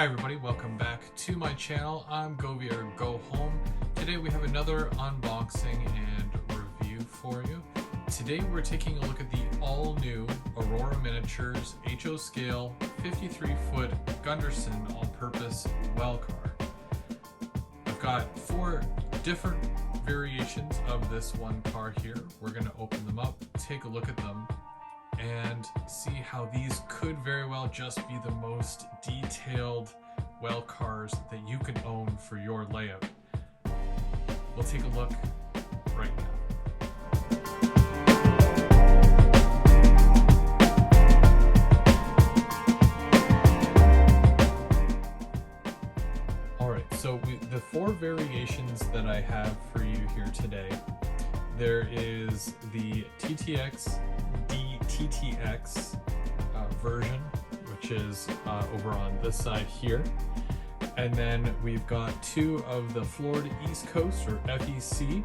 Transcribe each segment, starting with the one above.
Hi everybody, welcome back to my channel. I'm Reveiw Go Home. Today we have another unboxing and review for you. Today we're taking a look at the all-new Aurora Miniatures HO scale 53-foot Gunderson all-purpose well car. I've got 4 different variations of this one car here. We're going to open them up, take a look at them, and see how these could very well just be the most detailed well cars that you can own for your layout. We'll take a look right now. Alright, so the 4 variations that I have for you here today. There is the TTX DTTX version, which is over on this side here. And then we've got 2 of the Florida East Coast, or FEC,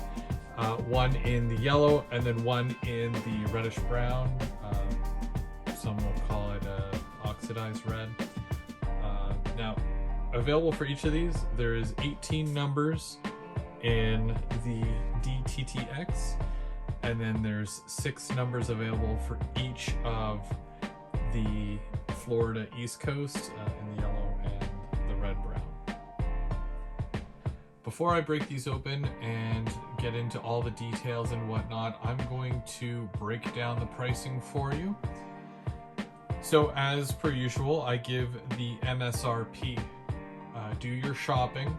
one in the yellow and then one in the reddish brown. Some will call it oxidized red. Now, available for each of these, there is 18 numbers in the DTTX, and then there's 6 numbers available for each of the Florida East Coast in the yellow and the red brown. Before I break these open and get into all the details and whatnot, I'm going to break down the pricing for you. So as per usual, I give the MSRP. Do your shopping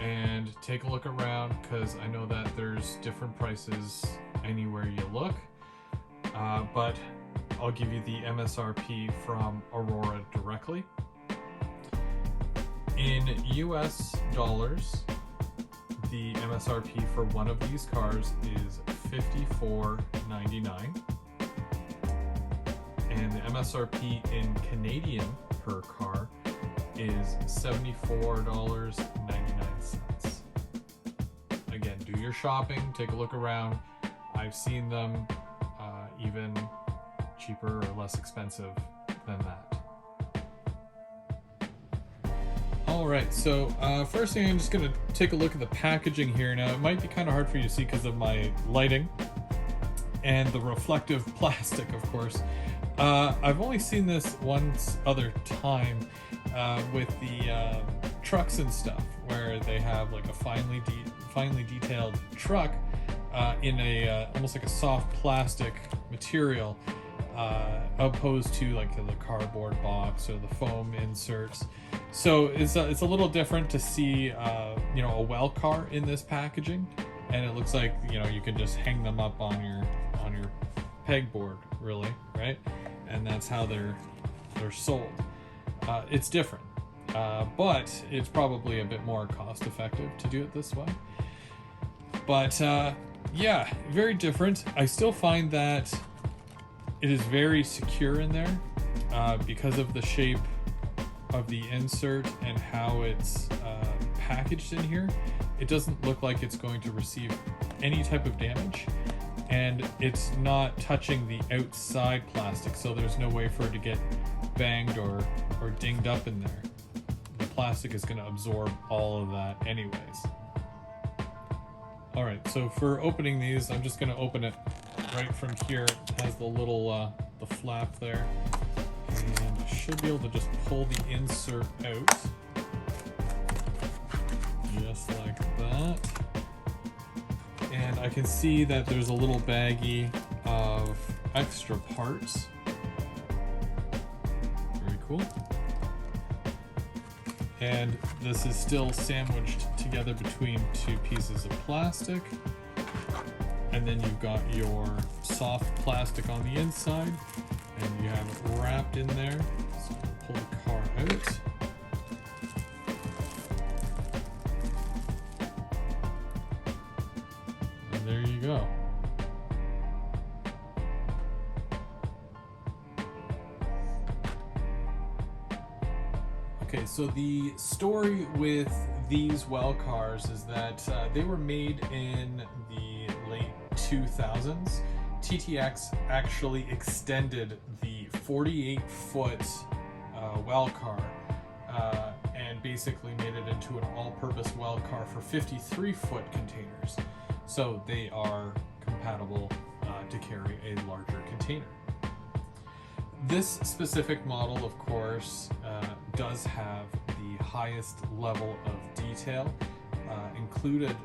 and take a look around, because I know that there's different prices anywhere you look, but I'll give you the MSRP from Aurora directly. In US dollars, the MSRP for one of these cars is $54.99, and the MSRP in Canadian per car is $74.99. Again, do your shopping, take a look around. I've seen them even cheaper or less expensive than that. Alright, so first thing, I'm just going to take a look at the packaging here. Now, it might be kind of hard for you to see because of my lighting and the reflective plastic, of course. I've only seen this once other time with the trucks and stuff, where they have like a finely detailed truck in a almost like a soft plastic material, opposed to like the cardboard box or the foam inserts. So it's a little different to see a well car in this packaging, and it looks like you can just hang them up on your pegboard, really, right? And that's how they're sold. It's different, but it's probably a bit more cost effective to do it this way. But yeah, very different. I still find that it is very secure in there because of the shape of the insert and how it's packaged in here. It doesn't look like it's going to receive any type of damage, and it's not touching the outside plastic, so there's no way for it to get banged or dinged up in there. The plastic is going to absorb all of that anyways. Alright, so for opening these, I'm just going to open it right from here. It has the little the flap there, and should be able to just pull the insert out just like that. And I can see that there's a little baggie of extra parts. Very cool. And this is still sandwiched together between 2 pieces of plastic. And then you've got your soft plastic on the inside, and you have it wrapped in there. So we'll pull the car out. And there you go. Okay, so the story with these well cars is that they were made in the late 2000s. TTX actually extended the 48-foot well car and basically made it into an all-purpose wild car for 53-foot containers. So they are compatible to carry a larger container. This specific model, of course, does have the highest level of detail. Included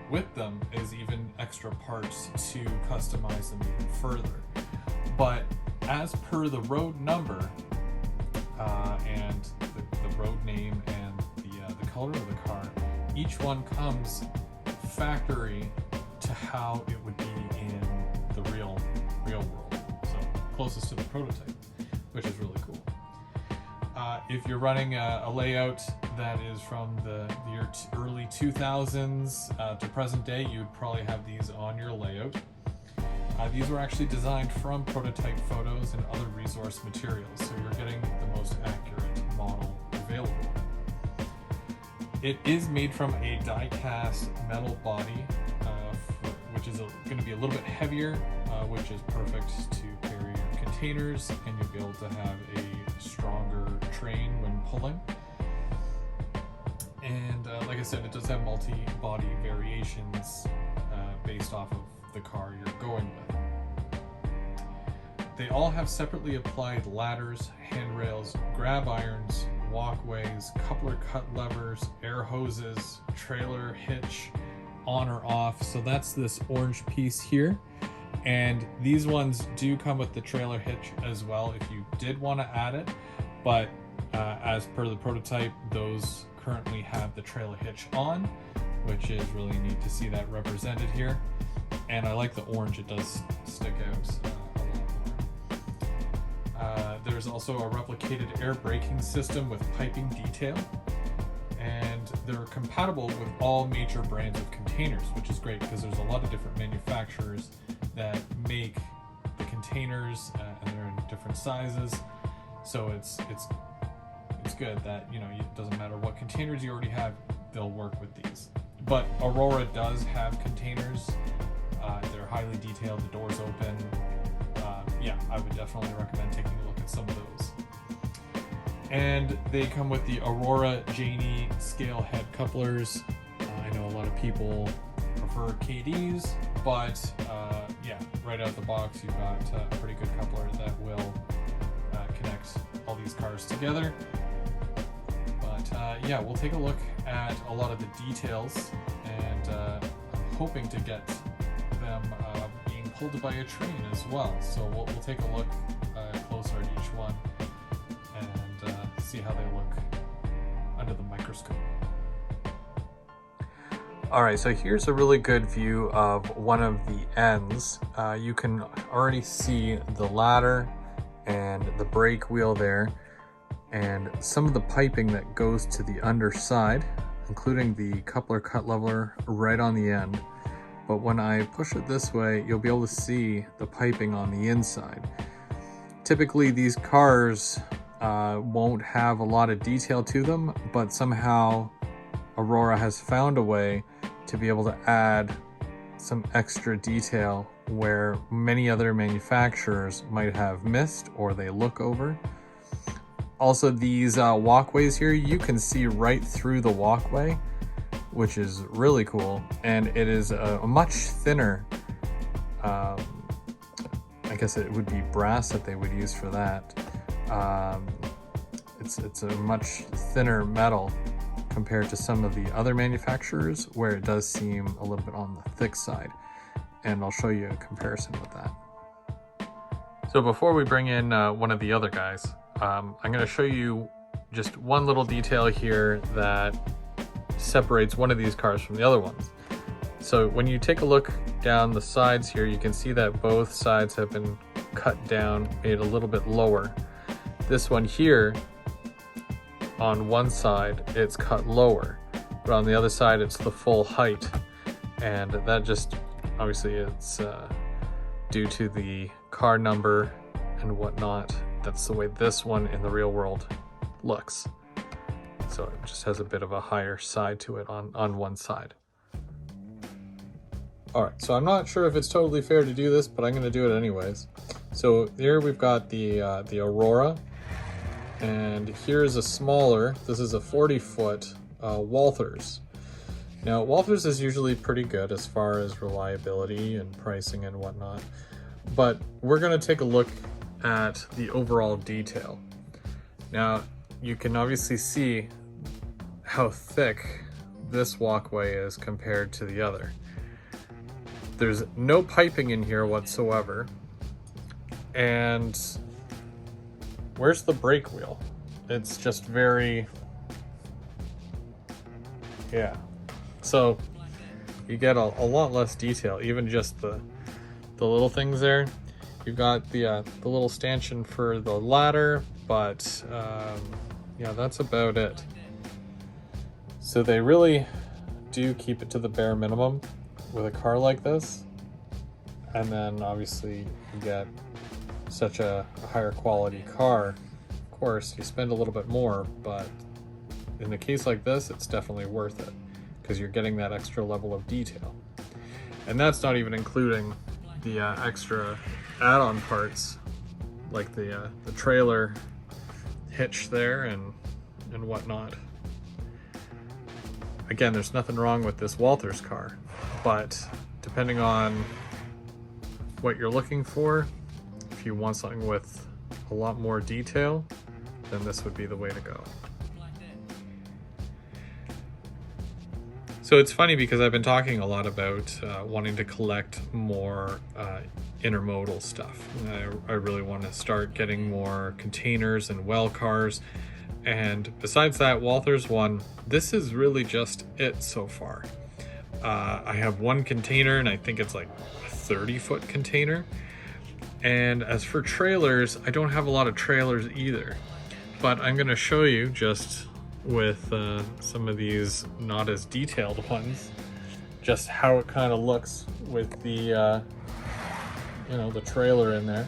with them is even extra parts to customize them even further. But as per the road number and the road name and the color of the car, each one comes factory to how it would be in the real world. So closest to the prototype, which is really cool. If you're running a layout that is from the early 2000s to present day, you'd probably have these on your layout. These were actually designed from prototype photos and other resource materials, so you're getting the most accurate model available. It is made from a die-cast metal body, which is going to be a little bit heavier, which is perfect to carry your containers, and you'll be able to have a stronger train when pulling. And like I said, it does have multi-body variations based off of the car you're going with. They all have separately applied ladders, handrails, grab irons, walkways, coupler cut levers, air hoses, trailer hitch, on or off. So that's this orange piece here. And these ones do come with the trailer hitch as well if you did want to add it. But as per the prototype, those currently have the trailer hitch on, which is really neat to see that represented here. And I like the orange, it does stick out a lot more. There's also a replicated air braking system with piping detail, and they're compatible with all major brands of containers, which is great because there's a lot of different manufacturers that make the containers and they're in different sizes. So it's good that, you know, it doesn't matter what containers you already have, they'll work with these. But Aurora does have containers. They're highly detailed, the doors open. Yeah, I would definitely recommend taking a look at some of those. And they come with the Aurora Janie scale head couplers. I know a lot of people prefer KDs, but yeah, right out the box, you've got a pretty good coupler that will connect all these cars together. But yeah, we'll take a look at a lot of the details, and I'm hoping to get them being pulled by a train as well. So we'll take a look closer at each one and see how they look under the microscope. Alright, so here's a really good view of one of the ends. You can already see the ladder and the brake wheel there, and some of the piping that goes to the underside, including the coupler cut leveler right on the end. But when I push it this way, you'll be able to see the piping on the inside. Typically these cars won't have a lot of detail to them, but somehow Aurora has found a way to be able to add some extra detail where many other manufacturers might have missed or they look over. Also, these walkways here, you can see right through the walkway, which is really cool, and it is a much thinner, I guess it would be brass that they would use for that. It's a much thinner metal compared to some of the other manufacturers, where it does seem a little bit on the thick side, and I'll show you a comparison with that. So before we bring in one of the other guys, I'm going to show you just one little detail here that separates one of these cars from the other ones. So when you take a look down the sides here, you can see that both sides have been cut down, made a little bit lower. This one here, on one side, it's cut lower, but on the other side, it's the full height. And that just, obviously it's due to the car number and whatnot. That's the way this one in the real world looks. So it just has a bit of a higher side to it on one side. All right, so I'm not sure if it's totally fair to do this, but I'm gonna do it anyways. So here we've got the Aurora, And here's a smaller, this is a 40-foot Walthers. Now, Walthers is usually pretty good as far as reliability and pricing and whatnot, but we're going to take a look at the overall detail. Now, you can obviously see how thick this walkway is compared to the other. There's no piping in here whatsoever. And where's the brake wheel? It's just very, yeah. So you get a lot less detail, even just the little things there. You've got the little stanchion for the ladder, but yeah, that's about it. So they really do keep it to the bare minimum with a car like this. And then obviously you get such a higher quality car. Of course, you spend a little bit more, but in a case like this, it's definitely worth it because you're getting that extra level of detail. And that's not even including the extra add-on parts like the trailer hitch there and whatnot. Again, there's nothing wrong with this Walthers car, but depending on what you're looking for, if you want something with a lot more detail, then this would be the way to go. So it's funny because I've been talking a lot about wanting to collect more intermodal stuff. I really want to start getting more containers and well cars. And besides that Walthers one, this is really just it so far. I have one container, and I think it's like a 30-foot container. And as for trailers, I don't have a lot of trailers either. But I'm going to show you just with some of these not as detailed ones, just how it kind of looks with the you know, the trailer in there.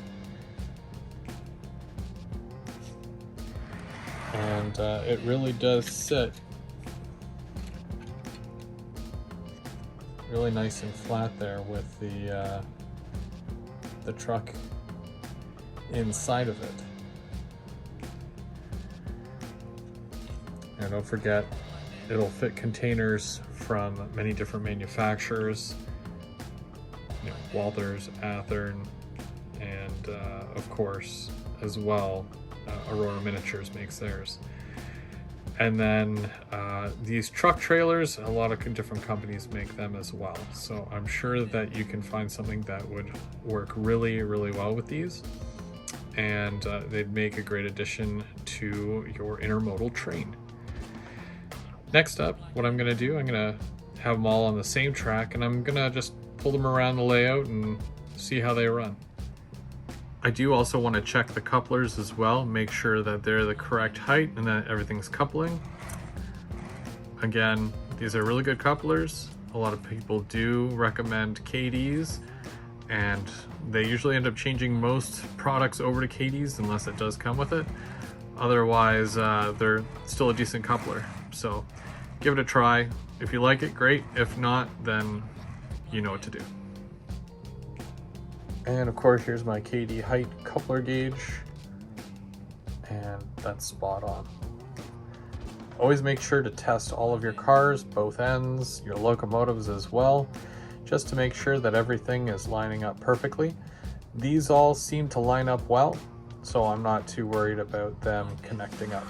And it really does sit really nice and flat there with the truck inside of it. And don't forget, it'll fit containers from many different manufacturers, you know, Walthers, Athearn, and of course, as well, Aurora Miniatures makes theirs. And then these truck trailers, a lot of different companies make them as well. So I'm sure that you can find something that would work really, really well with these. And they'd make a great addition to your intermodal train. Next up, what I'm gonna do, I'm gonna have them all on the same track, and I'm gonna just pull them around the layout and see how they run. I do also want to check the couplers as well, make sure that they're the correct height and that everything's coupling. Again, these are really good couplers. A lot of people do recommend KDs, and they usually end up changing most products over to KDs unless it does come with it. Otherwise, they're still a decent coupler. So give it a try. If you like it, great. If not, then you know what to do. And of course, here's my KD height coupler gauge, and that's spot on. Always make sure to test all of your cars, both ends, your locomotives as well, just to make sure that everything is lining up perfectly. These all seem to line up well, so I'm not too worried about them connecting up.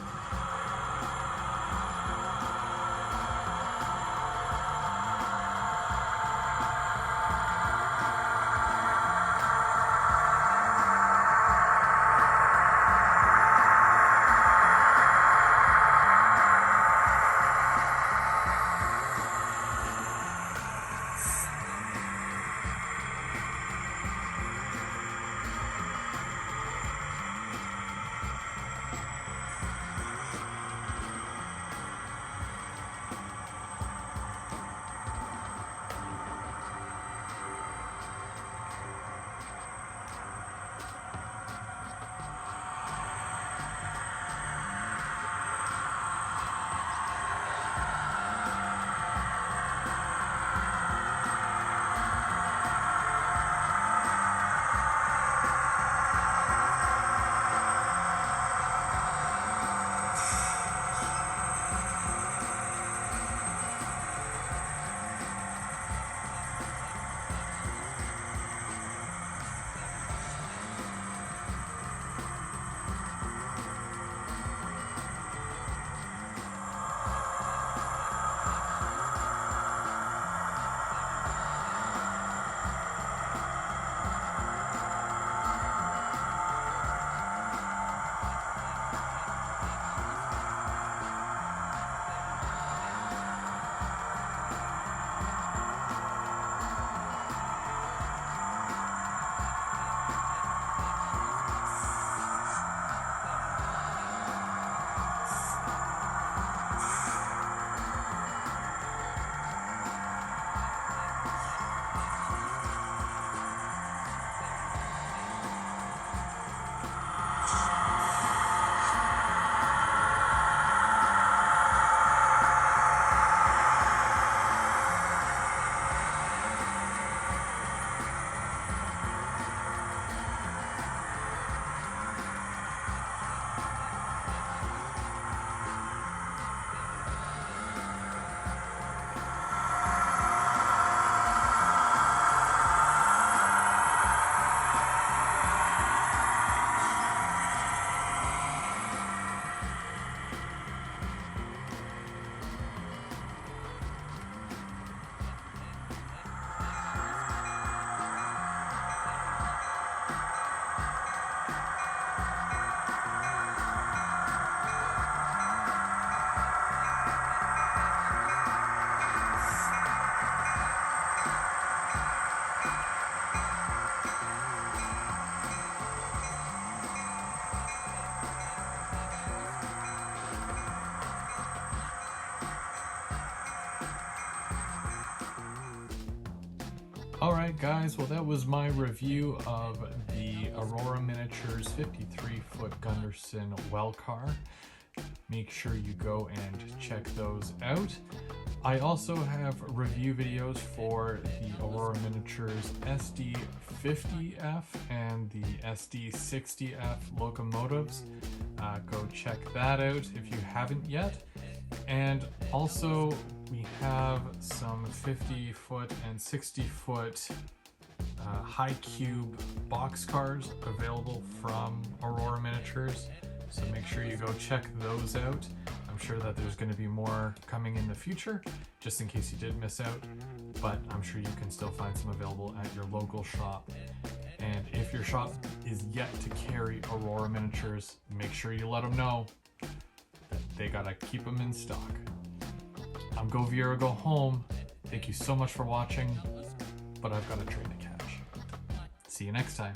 Alright guys, well that was my review of the Aurora Miniatures 53-foot Gunderson well car. Make sure you go and check those out. I also have review videos for the Aurora Miniatures SD50F and the SD60F locomotives. Go check that out if you haven't yet. And also we have some 50-foot and 60-foot high cube boxcars available from Aurora Miniatures. So make sure you go check those out. I'm sure that there's going to be more coming in the future, just in case you did miss out, but I'm sure you can still find some available at your local shop. And if your shop is yet to carry Aurora Miniatures, make sure you let them know that they gotta keep them in stock. I'm Go Viera, Go Home. Thank you so much for watching, but I've got a train to catch. See you next time.